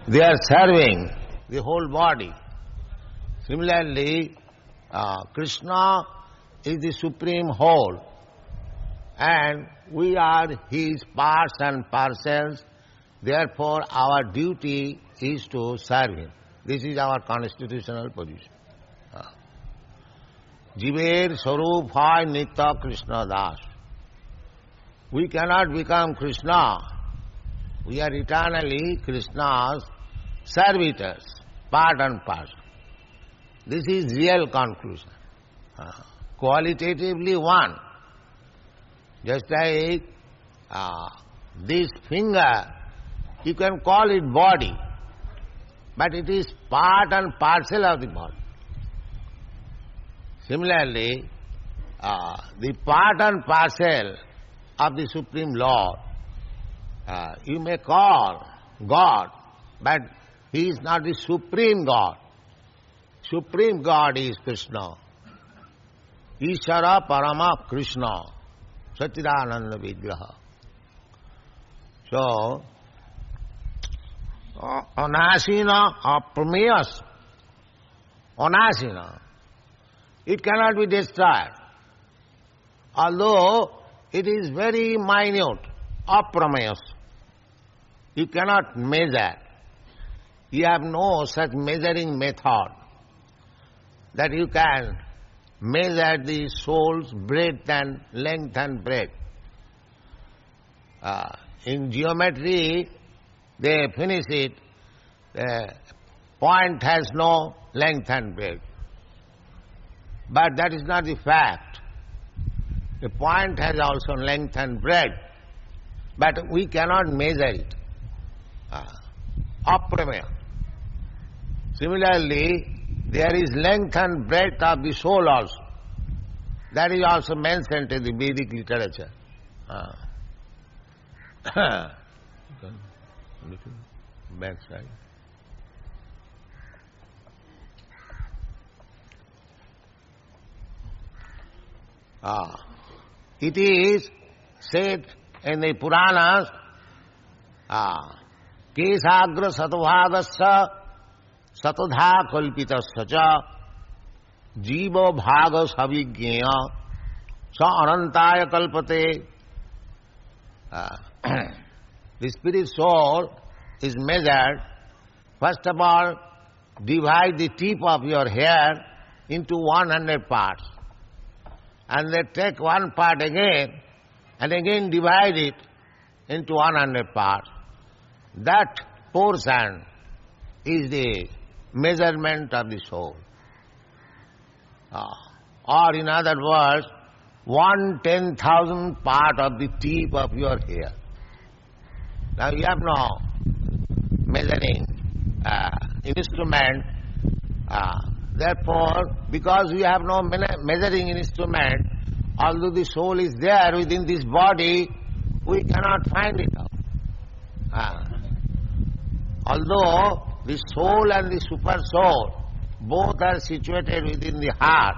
they are serving the whole body. Similarly, Krishna is the supreme whole, and we are his parts and parcels. Therefore, our duty is to serve him. This is our constitutional position. Jiver Saruphay Nitya Krishna Das. We cannot become Krishna. We are eternally Krishna's servitors, part and parcel. This is real conclusion. Qualitatively one. Just like this finger, you can call it body, but it is part and parcel of the body. Similarly, the part and parcel of the Supreme Lord, you may call God, but he is not the Supreme God. Supreme God is Krishna. Ishara Parama Krishna, Satchidananda Vigraha. So, Anasina Aprameyas, Anasina, it cannot be destroyed. Although it is very minute, Aprameyas, you cannot measure. You have no such measuring method that you can measure the soul's breadth and length and breadth. In geometry, they finish it, the point has no length and breadth. But that is not the fact. The point has also length and breadth, but we cannot measure it. Aprameya. Similarly, there is length and breadth of the soul also. That is also mentioned in the Vedic literature. Back side. It is said in the Puranas, Kesagra Satvadasya Satodha Kalpitasya Cha Jiva Bhaga Savignya Sa Anantaya Kalpate. The spirit soul is measured. First of all, divide the tip of your hair into 100 parts. And then take one part again, and again divide it into 100 parts. That portion is the measurement of the soul. Or in other words, 1/10,000th part of the tip of your hair. Now you have no measuring instrument. Therefore, because we have no measuring instrument, although the soul is there within this body, we cannot find it out. Although the soul and the super soul both are situated within the heart,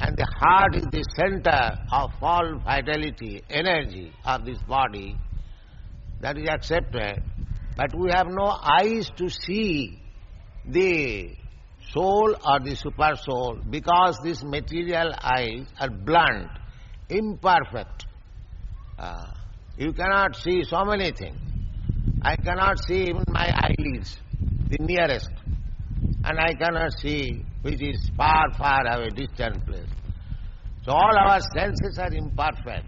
and the heart is the center of all vitality, energy of this body, that is accepted. But we have no eyes to see the soul or the super soul, because these material eyes are blunt, imperfect. You cannot see so many things. I cannot see even my eyelids, the nearest, and I cannot see which is far, far away, distant place. So all our senses are imperfect.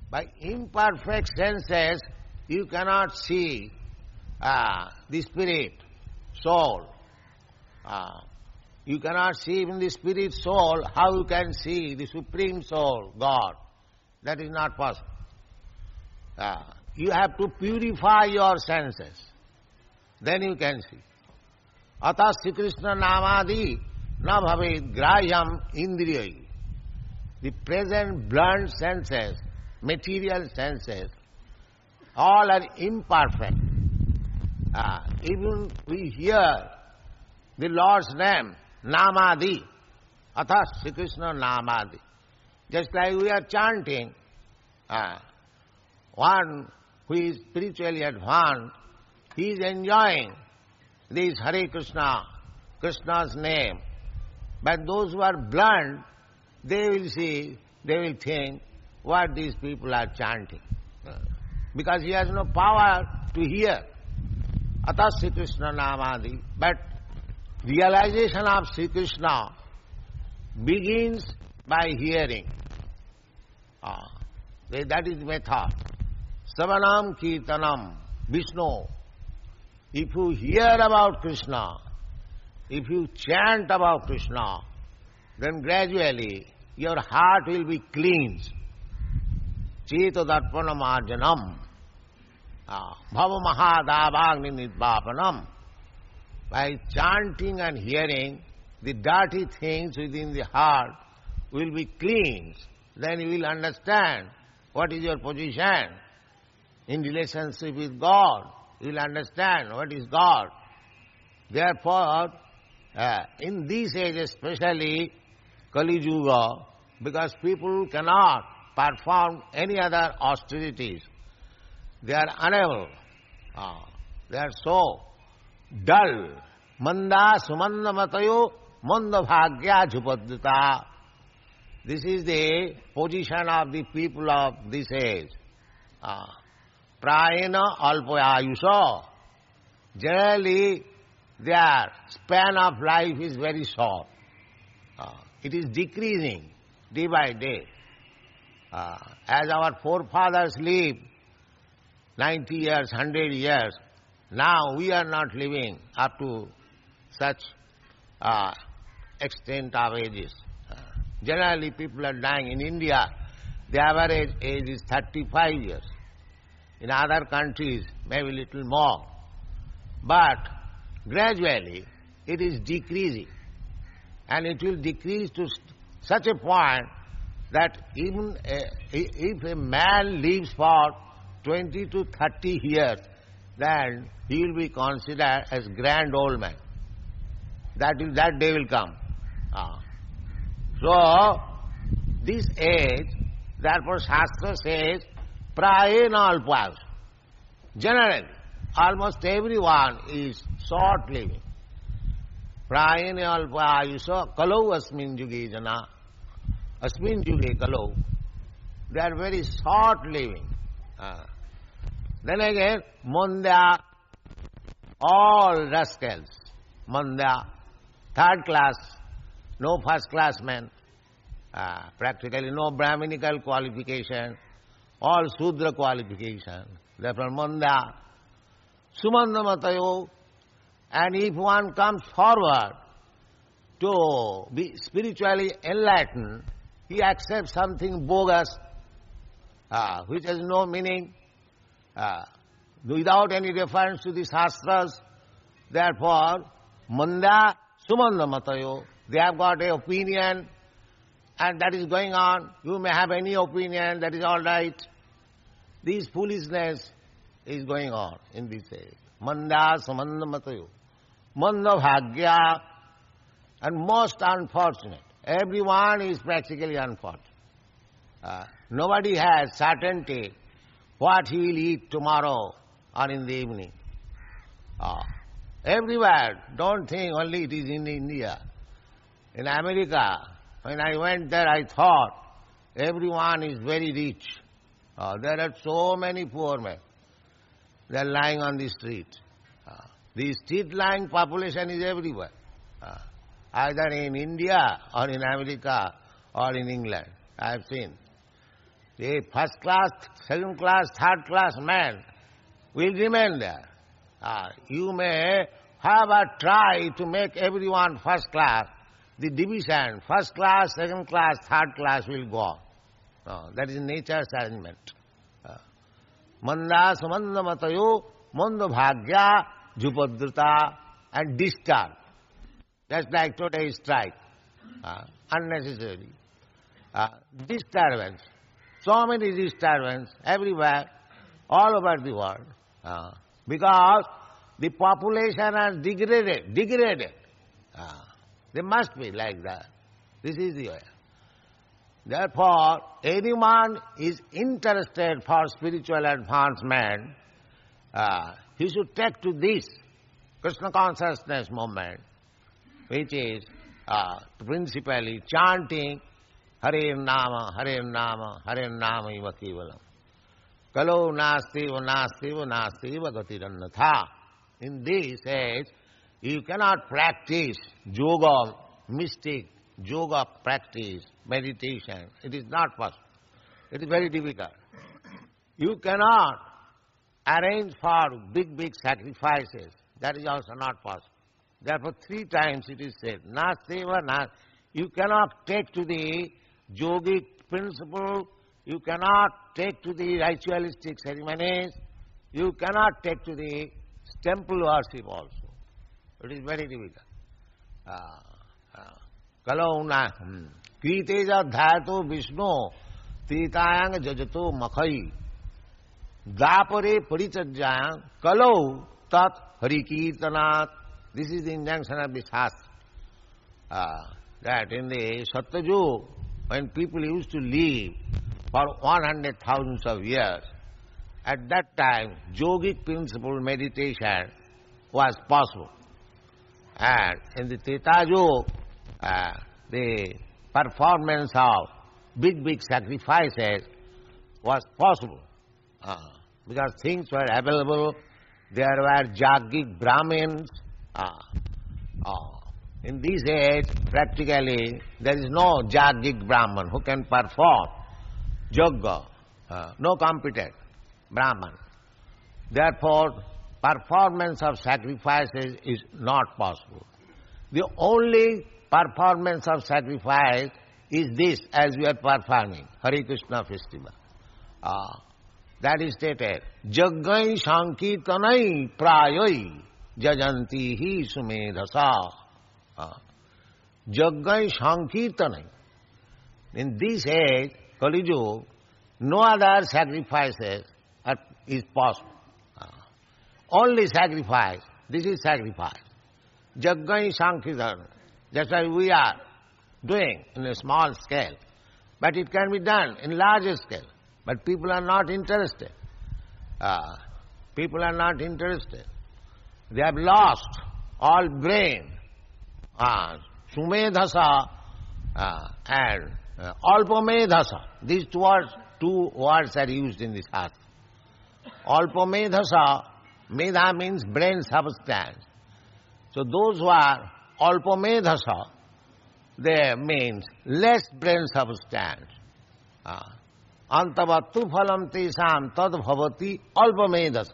By imperfect senses, you cannot see the spirit, soul. You cannot see even the spirit soul. How you can see the supreme soul, God? That is not possible. You have to purify your senses. Then you can see. Atas Sri Krishna namadi na bhavet grahyam indriyai. The present blunt senses, material senses, all are imperfect. Even we hear the Lord's name, Namadi, Athas Sri Krishna Namadi. Just like we are chanting, one who is spiritually advanced He is enjoying this Hare Krishna, Krishna's name. But those who are blunt, they will see, they will think what these people are chanting. Because he has no power to hear. Atas Sri Krishna Namadi. But realization of Sri Krishna begins by hearing. That is method. Savanam Kirtanam Vishnu. If you hear about Krishna, if you chant about Krishna, then gradually your heart will be cleansed. Cheta darpana marjanam. Bhava mahadavagni nidvapanam. By chanting and hearing, the dirty things within the heart will be cleansed. Then you will understand what is your position in relationship with God. You will understand what is God. Therefore, in this age especially, Kali Yuga, because people cannot perform any other austerities, they are unable. They are so dull. Manda sumanda matayo manda bhagya jupadita. This is the position of the people of this age. Prayena alpayayusha. Generally, their span of life is very short. It is decreasing day by day. As our forefathers lived 90 years, 100 years, now we are not living up to such extent of ages. Generally, people are dying. In India, the average age is 35 years. In other countries, maybe a little more. But gradually, it is decreasing. And it will decrease to such a point that even if a man lives for 20 to 30 years, then he will be considered as grand old man. That day will come. So, this age, therefore Shastra says, prayena alpayus. Generally, almost everyone is short living. Prayena alpayusa kalau asmin yuge jana. Asmin yuge kalau. They are very short living. Then again, Mondya, all rascals. Mondya, third class, no first class men, practically no Brahminical qualification, all Sudra qualification. Therefore, Mondya, Sumanda Matayo, and if one comes forward to be spiritually enlightened, he accepts something bogus, which has no meaning, without any reference to the Shastras. Therefore, Manda Sumanda Matayo, they have got an opinion, and that is going on. You may have any opinion, that is all right. This foolishness is going on in this age. Manda Sumanda Matayo. Manda Bhagya, and most unfortunate. Everyone is practically unfortunate. Nobody has certainty what he will eat tomorrow or in the evening. Everywhere, don't think only it is in India. In America, when I went there, I thought everyone is very rich. There are so many poor men. They are lying on the street. The street-lying population is everywhere, either in India or in America or in England. I have seen. A first class, second class, third class man will remain there. You may have a try to make everyone first class. The division, first class, second class, third class will go on. That is nature's arrangement. Manda sumanda matayo, manda bhagya, jupadrita, and disturbed. Just like today's strike. Unnecessary. Disturbance. So many disturbance everywhere, all over the world. Because the population has degraded. They must be like that. This is the way. Therefore, anyone is interested for spiritual advancement, he should take to this Krishna consciousness movement, which is principally chanting Hare Nama, Hare Nama, Hare Nama iva kevalam. Kalo nastiva, nastiva, nastiva gatirannatha. In this age, you cannot practice yoga, mystic, yoga practice, meditation. It is not possible. It is very difficult. You cannot arrange for big sacrifices. That is also not possible. Therefore, 3 times it is said, Nastiva, you cannot take to the yogic principle, you cannot take to the ritualistic ceremonies, you cannot take to the temple worship also. It is very difficult. Kalauna, Kriteja dhayato Vishnu, Tritayang jajato makhai, Dapare parichajayang, Kalau tat harikirtanat. This is the injunction of the Shastra. That in the Satyajug, when people used to live for 100,000 of years, at that time, yogic principle meditation was possible. And in the Treta Yuga, the performance of big sacrifices was possible. Because things were available, there were Jagic Brahmins. In this age, practically, there is no Jagic Brahman who can perform yoga, no competent Brahman. Therefore, performance of sacrifices is not possible. The only performance of sacrifice is this, as we are performing, Hare Krishna festival. That is stated, Jaggai Sankirtanai Prayai Jajanti hi Sumedhasa. Jaggai Sankirtanai. In this age, Kali Yuga, no other sacrifices is possible. Only sacrifice. This is sacrifice. Jaggai Sankirtanai. That's why we are doing in a small scale. But it can be done in larger scale. But people are not interested. People are not interested. They have lost all brain. Sumedhasa and Alpamedhasa. These two words are used in this Shastra. Alpamedhasa, medha means brain substance. So those who are Alpamedhasa, they means less brain substance. Antavattu phalam tesam tad bhavati alpamedhasa.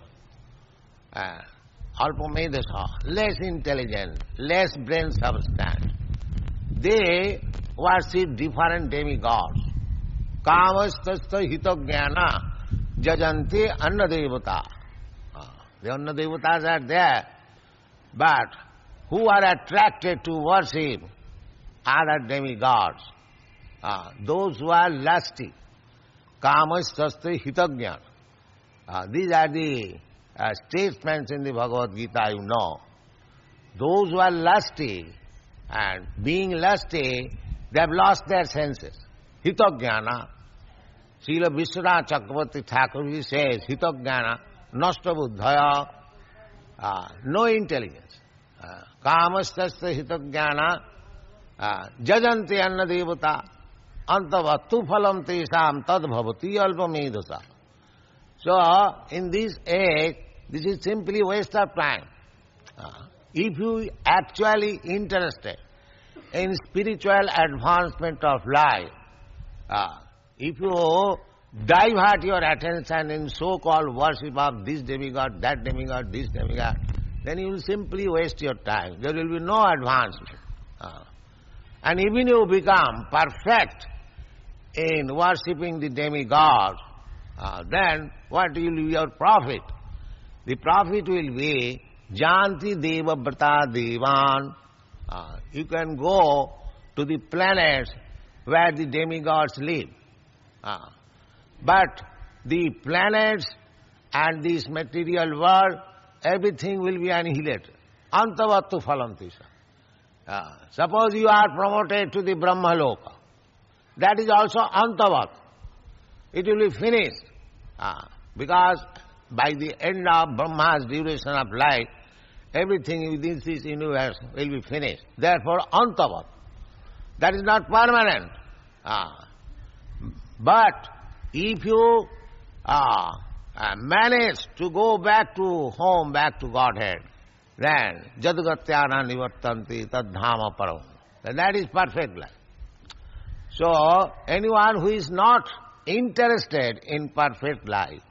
Alpamedhasa, less intelligent, less brain substance. They worship different demigods. Kamastasta hitagyana jajante annadevata. The annadevatas are there, but who are attracted to worship other demigods? Those who are lusty. Kamastasta hitagyana. These are the statements in the Bhagavad-gītā, you know. Those who are lusty, and being lusty, they have lost their senses. Hitagyana. Srila Vishwanath Chakravarti Thakur says, Hitagyana, nasta buddhaya, no intelligence. Kamastasya hitagyana, jajanti annadevata, antavattu phalam tesam tad bhavati alpamedhasa. So, in this age, this is simply waste of time. If you actually interested in spiritual advancement of life, if you divert your attention in so-called worship of this demigod, that demigod, this demigod, then you will simply waste your time. There will be no advancement. And even you become perfect in worshipping the demigods, then what will be your profit? The profit will be Janti Deva Brata Devan. You can go to the planets where the demigods live. But the planets and this material world, everything will be annihilated. Antavattu phalantisa. Suppose you are promoted to the Brahmaloka. That is also antavat. It will be finished. Because by the end of Brahma's duration of life, everything within this universe will be finished. Therefore, antavat. That is not permanent. But if you manage to go back to home, back to Godhead, then jadagatyana nivartanti tad dhama param. That is perfect life. So, anyone who is not interested in perfect life,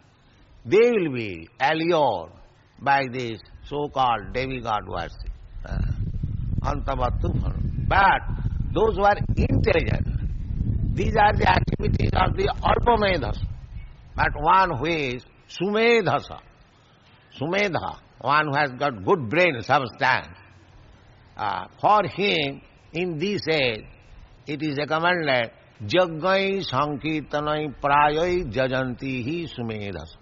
they will be allured by this so-called demigod worship. Antavattu. But those who are intelligent, these are the activities of the alpamedhas. But one who is sumedhasa, sumedha, one who has got good brain substance, for him, in this age, it is recommended, Jaggai Sankirtanai Prayai Jajanti Hi Sumedhasa.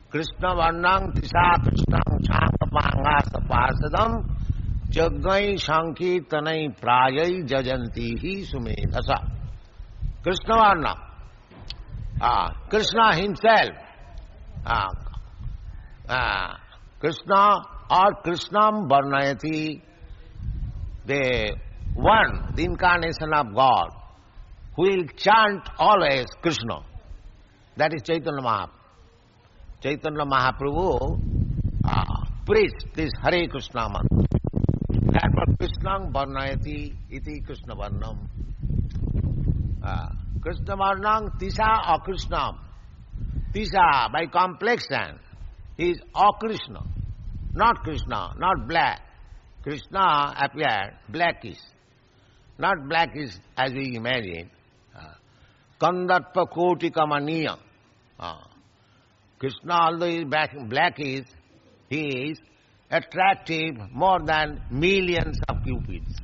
Krishna Varnang Tisa Krishnang Chankapangasa Parsadam Jaggai Sankirtanai Prayai Jajanti Hi Sumedhasa. Krishna Varnang, Krishna himself, Krishna or Krishnam Varnayati, the one, the incarnation of God, who will chant always Krishna. That is Chaitanya Mahaprabhu. Chaitanya Mahaprabhu preached this Hare Krishna mantra. Therefore, Krishnam Varnayati iti Krishna Varnam. Krishna Varnam Tisa Akrishnam. Tisa, by complexion, is Akrishna. Not Krishna, not black. Krishna appeared blackish. Not blackish as we imagine. Kandarpa Kotika Maniya. Krishna, although he is blackish, he is attractive more than millions of cupids.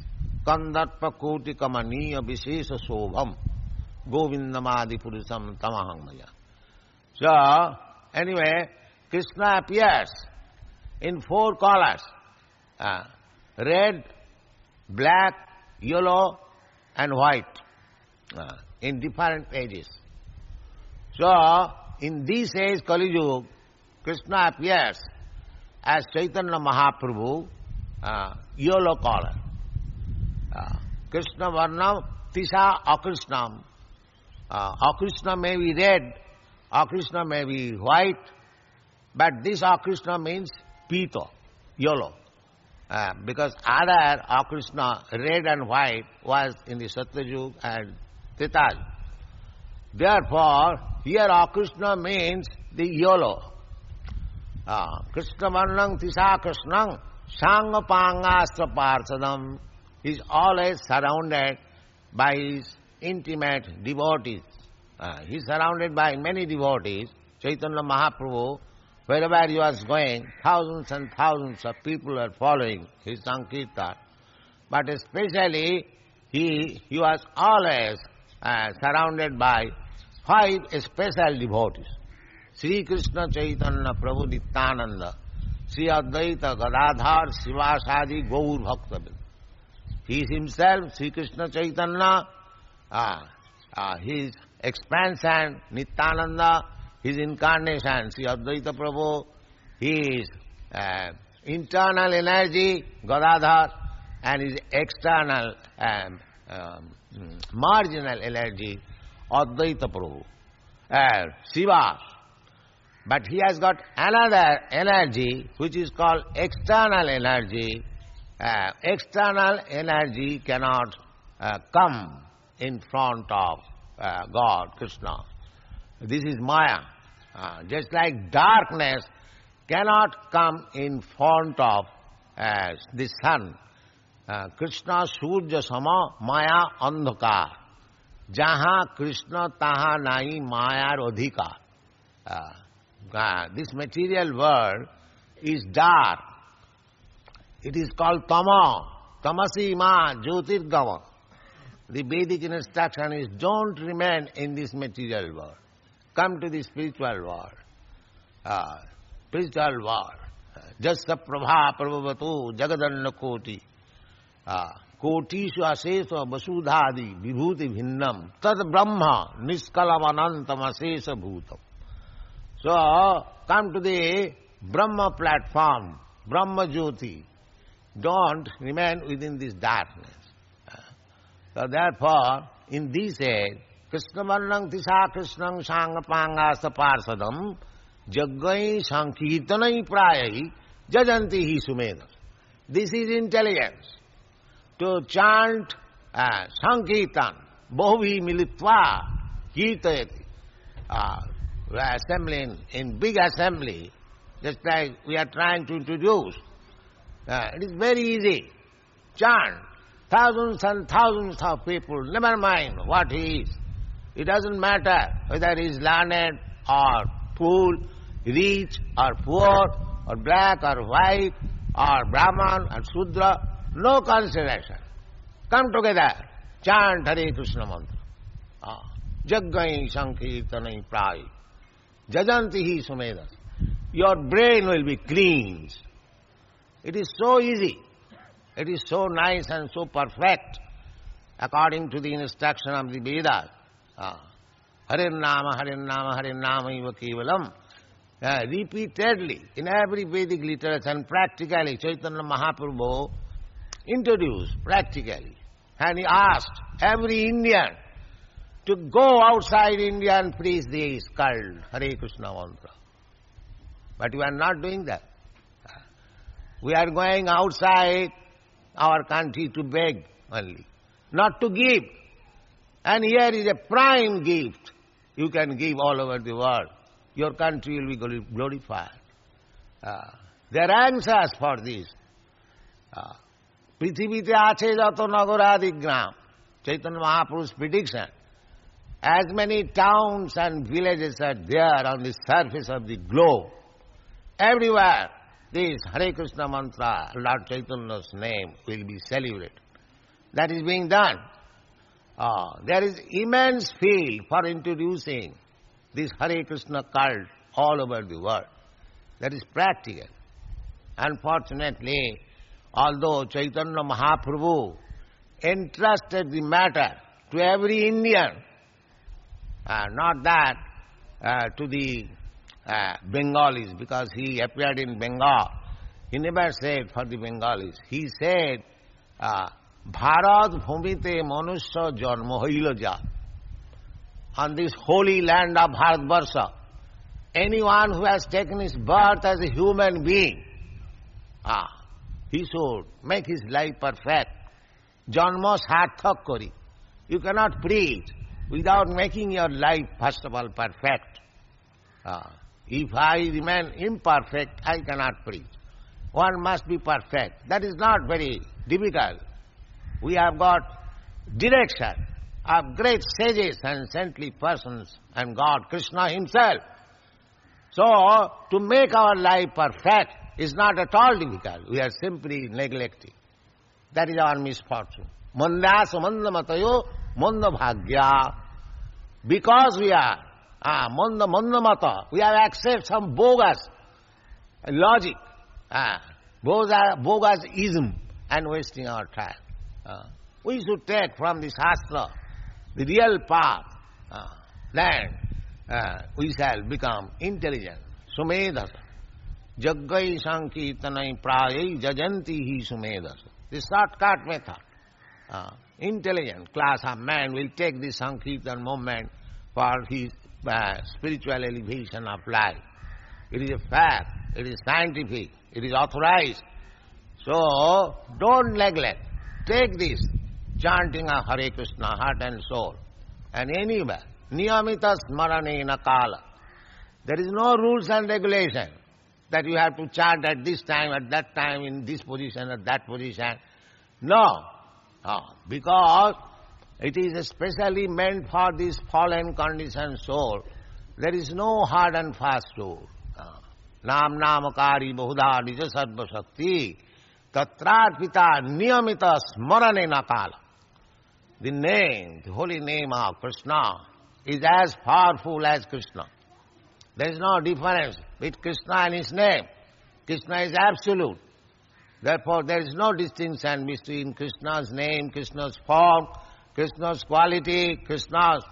Kandarpa Kotika Maniya Vishesha Sobham Govindamadi Purusam Tamahang Maya. So, anyway, Krishna appears in 4 colors. Red, black, yellow and white in different ages. So, in this age, Kali Yuga, Krishna appears as Chaitanya Mahaprabhu, yellow color. Krishna Varnam Tisa Akrishnam. Akrishna may be red, Akrishna may be white, but this Akrishna means Pito, yellow. Because other Akrishna, red and white, was in the Satyayuga and Treta. Therefore, here Akrishna means the yellow. Krishna Varnam Tisa Krishnam Sangapangastra Parsadam is always surrounded by his intimate devotees. He is surrounded by many devotees. Chaitanya Mahaprabhu, wherever he was going, thousands and thousands of people were following his Sankirtan. But especially, he was always surrounded by 5 special devotees. Sri Krishna Chaitanya Prabhu Nityananda, Sri Advaita Gadadhar Sivasadi Gaur Bhaktabil. He is himself, Sri Krishna Chaitanya, his expansion, Nityananda, his incarnation, Sri Advaita Prabhu, his internal energy, Gadadhar, and his external marginal energy, Advaita Prabhu, Shiva. But he has got another energy which is called external energy. External energy cannot come in front of God, Krishna. This is Maya. Just like darkness cannot come in front of the sun. Krishna Surya Sama Maya Andhakar. Jaha Krishna taha nai Maya Adhikar. This material world is dark. It is called Tama. Tamasi ma Jyotirgama. The Vedic instruction is don't remain in this material world. Come to the spiritual world. Spiritual world. Jasa prabha prabhavatu jagadanna koti. Kotishu asesa vasudhadi vibhuti bhinnam tad brahma niskalam anantam asesa bhutam. So, come to the Brahma platform, Brahma Jyoti. Don't remain within this darkness. So therefore, in this age, Krishna Varnang Tisha Krishnang Sangapanga Saparsadam Jaggai Sankirtanai Prayai Jajanti Hi Sumedas. This is intelligence. To chant Sankirtan, Bohvi Militva, Kirtayati. We are assembling in big assembly, just like we are trying to introduce. It is very easy. Chant. Thousands and thousands of people, never mind what he is. It doesn't matter whether he is learned or fool, rich or poor, or black or white, or Brahman or Shudra. No consideration. Come together. Chant Hare Krishna mantra. Jaggai Sankirtanai Prai. Jajanti Hi Sumedas. Your brain will be cleansed. It is so easy. It is so nice and so perfect according to the instruction of the Vedas. Harinama, Harinama, Harinama iva kevalam. Repeatedly in every Vedic literature and practically Chaitanya Mahaprabhu introduced practically. And he asked every Indian to go outside India and preach this called Hare Krishna mantra. But we are not doing that. We are going outside our country to beg only, not to give. And here is a prime gift you can give all over the world. Your country will be glorified. They are anxious for this. Prithivite ache jato nagoradigram. Chaitanya Mahaprabhu's prediction. As many towns and villages are there on the surface of the globe, everywhere this Hare Krishna mantra, Lord Chaitanya's name, will be celebrated. That is being done. There is immense field for introducing this Hare Krishna cult all over the world. That is practical. Unfortunately, although Chaitanya Mahaprabhu entrusted the matter to every Indian, not that to the Bengalis, because he appeared in Bengal. He never said for the Bengalis. He said, Bharat bhumite manusya janma hoila ja. On this holy land of Bharatvarsha, anyone who has taken his birth as a human being, he should make his life perfect. Janma sarthak kori. You cannot preach without making your life, first of all, perfect. If I remain imperfect, I cannot preach. One must be perfect. That is not very difficult. We have got direction of great sages and saintly persons and God, Krishna himself. So, to make our life perfect is not at all difficult. We are simply neglecting. That is our misfortune. Mandasa mandamatayo mandabhagya. Because we are mandamata, we have accepted some bogus logic, bogus ism, and wasting our time. We should take from the Shastra the real path, then we shall become intelligent. Sumedhasa. Jaggai sankirtanai prayai jajanti hi sumedhasa. The shortcut method. Intelligent class of man will take this sankirtan movement for his spiritual elevation of life. It is a fact, it is scientific, it is authorized. So, don't neglect. Take this chanting of Hare Krishna, heart and soul, and anywhere. Niyamita smaranena kala. There is no rules and regulation that you have to chant at this time, at that time, in this position, at that position. No. Because it is especially meant for this fallen conditioned soul. There is no hard and fast rule. Nam namakari bahudha nija sarva shakti tatrarpita niyamita smaranena kala. The name, the holy name of Krishna is as powerful as Krishna. There is no difference with Krishna and his name. Krishna is absolute. Therefore, there is no distinction between Krishna's name, Krishna's form, Krishna's quality, Krishna's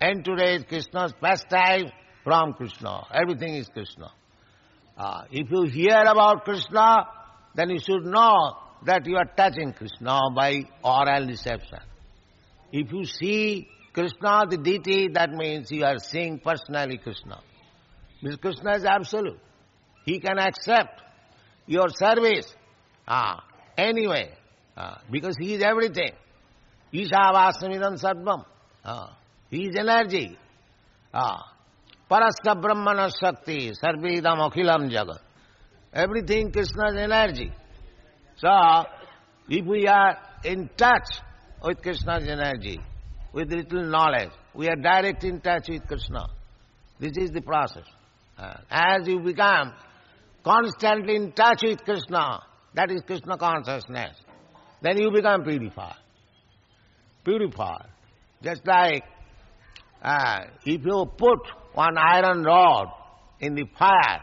entourage, Krishna's pastime. from Krishna. Everything is Krishna. If you hear about Krishna, then you should know that you are touching Krishna by oral reception. If you see Krishna, the deity, that means you are seeing personally Krishna. Because Krishna is absolute. He can accept your service anyway, because he is everything. Ishavasamidan sarvam. He is energy. Parasya brahmana shakti, sarvedam akhilam jagat. Everything Krishna is energy. So, if we are in touch with Krishna's energy, with little knowledge, we are direct in touch with Krishna. This is the process. As you become constantly in touch with Krishna, that is Krishna consciousness, then you become purified. Purified. Just like if you put one iron rod in the fire,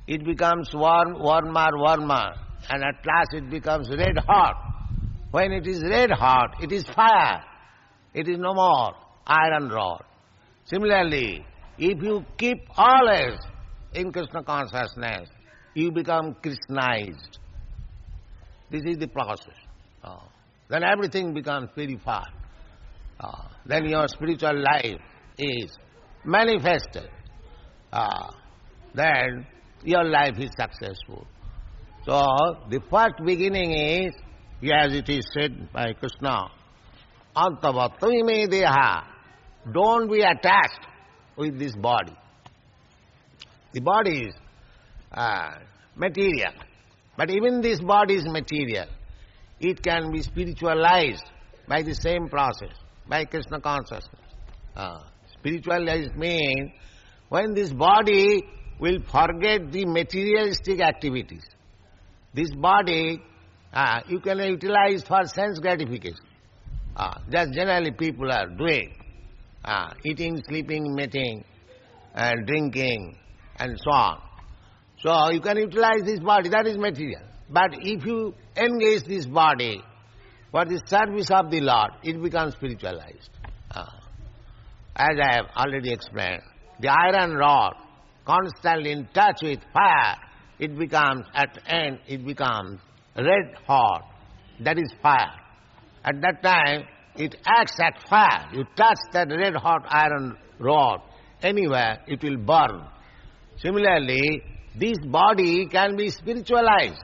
it becomes warmer, and at last it becomes red hot. When it is red hot, it is fire. It is no more iron rod. Similarly, if you keep always in Krishna consciousness, you become Krishnized. This is the process. Then everything becomes purified. Then your spiritual life is manifested. Then your life is successful. So, the first beginning is, as it is said by Krishna, Antavatvi me deha. Don't be attached with this body. The body is material. But even this body is material. It can be spiritualized by the same process, by Krishna consciousness. Spiritualized means when this body will forget the materialistic activities. This body you can utilize for sense gratification. Just generally people are doing. Eating, sleeping, mating, and drinking, and so on. So you can utilize this body, that is material. But if you engage this body for the service of the Lord, it becomes spiritualized. As I have already explained, the iron rod, constantly in touch with fire, it becomes, at the end, it becomes red hot. That is fire. At that time, it acts at fire. You touch that red hot iron rod, anywhere it will burn. Similarly, this body can be spiritualized,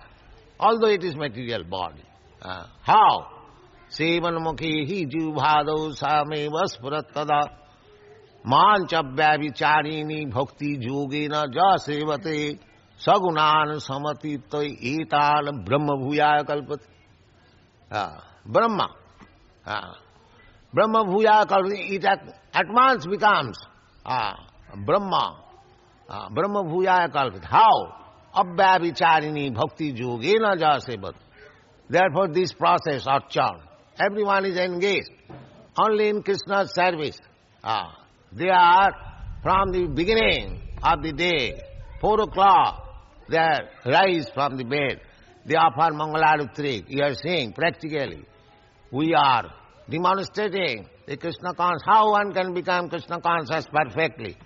although it is material body. How? Sevanmukhi hi jivbhado same vaspurattada manchabhya vicharini bhakti yogena jasevate sagunan samatittai etan brahma bhuyaya kalpati. Brahma. Brahma bhuyaya kalpati. It at once becomes Brahma. Brahma bhuyaya kalpati. How? Abhya vicharini bhakti yogena jasevate. Therefore this process or chant, everyone is engaged only in Krishna's service. They are from the beginning of the day, 4 o'clock, they rise from the bed. They offer Mangalarutri. You are seeing practically. We are demonstrating the Krishna consciousness, how one can become Krishna conscious perfectly.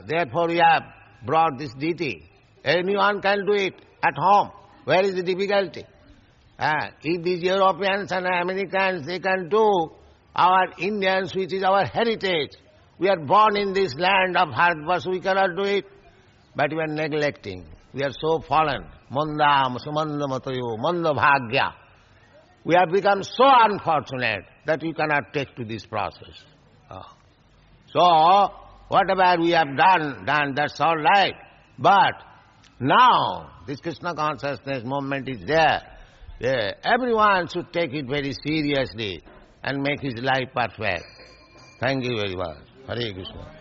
Therefore we have brought this deity. Anyone can do it at home. Where is the difficulty? If these Europeans and Americans, they can do, our Indians, which is our heritage, we are born in this land of Hyderabad, so we cannot do it. But we are neglecting. We are so fallen. Manda sumanda matayo, manda bhagya. We have become so unfortunate that we cannot take to this process. So, whatever we have done, that's all right. But now, this Krishna consciousness movement is there. Everyone should take it very seriously and make his life perfect. Thank you very much. Hare Krishna.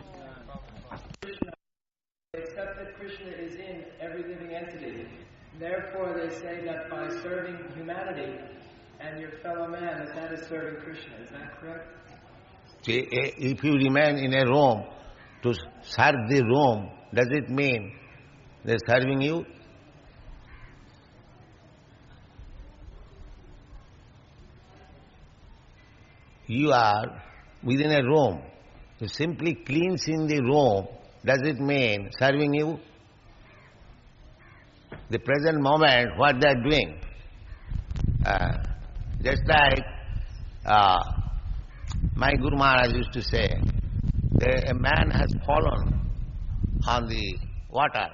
Except that Krishna is in every living entity. Therefore they say that by serving humanity and your fellow man, that is serving Krishna. Is that correct? See, if you remain in a room to serve the room, does it mean they're serving you? You are within a room. You simply cleansing the room, Does it mean serving you? The present moment, what they are doing. Just like my Guru Maharaj used to say, a man has fallen on the water,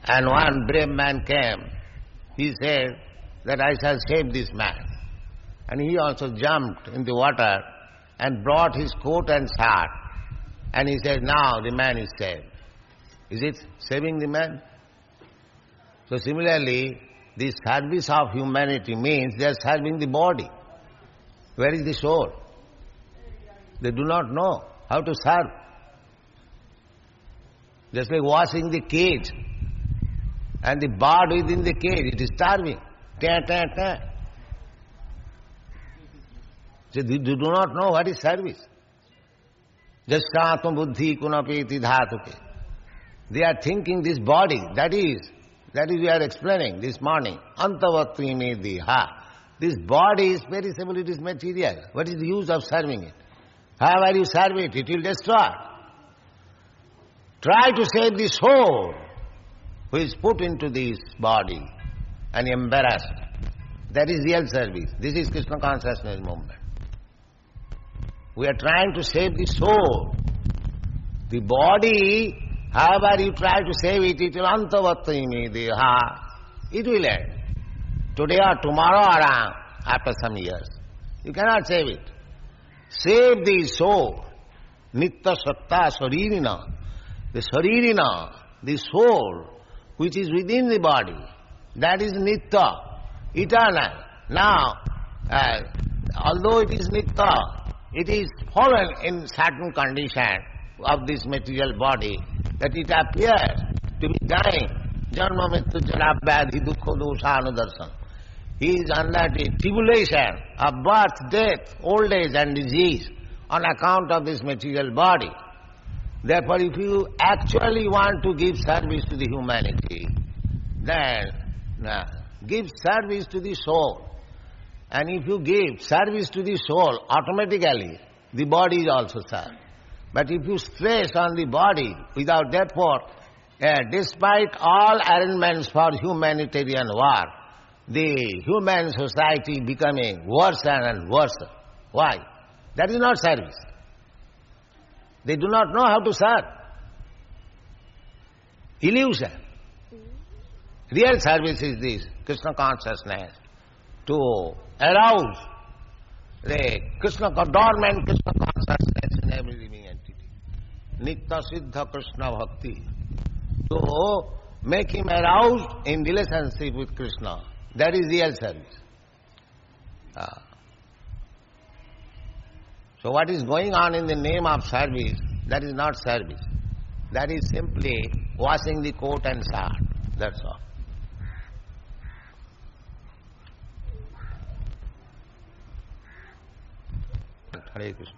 and one brave man came. He said that I shall save this man. And he also jumped in the water and brought his coat and shirt. And he said, now the man is saved. Is it saving the man? So similarly, the service of humanity means they are serving the body. Where is the soul? They do not know how to serve. Just like washing the cage. And the bird within the cage, it is starving. Ta, ta, ta. So they do not know what is service. Jastatam buddhi kunapeti dhatuke. They are thinking this body, that is we are explaining this morning. Antavatvi mediha. This body is perishable, it is material. What is the use of serving it? However you serve it, it will destroy. Try to save the soul who is put into this body and embarrassed. That is real service. This is Krishna consciousness movement. We are trying to save the soul. The body, however you try to save it, it will antavatimi deha. It will end. Today or tomorrow or after some years. You cannot save it. Save the soul. Nitta satta saririna. The saririna, the soul, which is within the body, that is nitta, eternal. Now, although it is nitta, it is fallen in certain condition of this material body, that it appears to be dying. Janma mrityu jara vyadhi dukkha dosha anudarsana. He is under the tribulation of birth, death, old age and disease on account of this material body. Therefore, if you actually want to give service to the humanity, then give service to the soul. And if you give service to the soul, automatically the body is also served. But if you stress on the body without therefore, despite all arrangements for humanitarian war, the human society becoming worse and worse. Why? That is not service. They do not know how to serve. Illusion. Real service is this, Krishna consciousness, to arouse the dormant Krishna consciousness in every living entity. Nitya Siddha Krishna Bhakti. To make him aroused in relationship with Krishna. That is real service. So what is going on in the name of service, that is not service. That is simply washing the coat and shirt. That's all. Hare Krishna.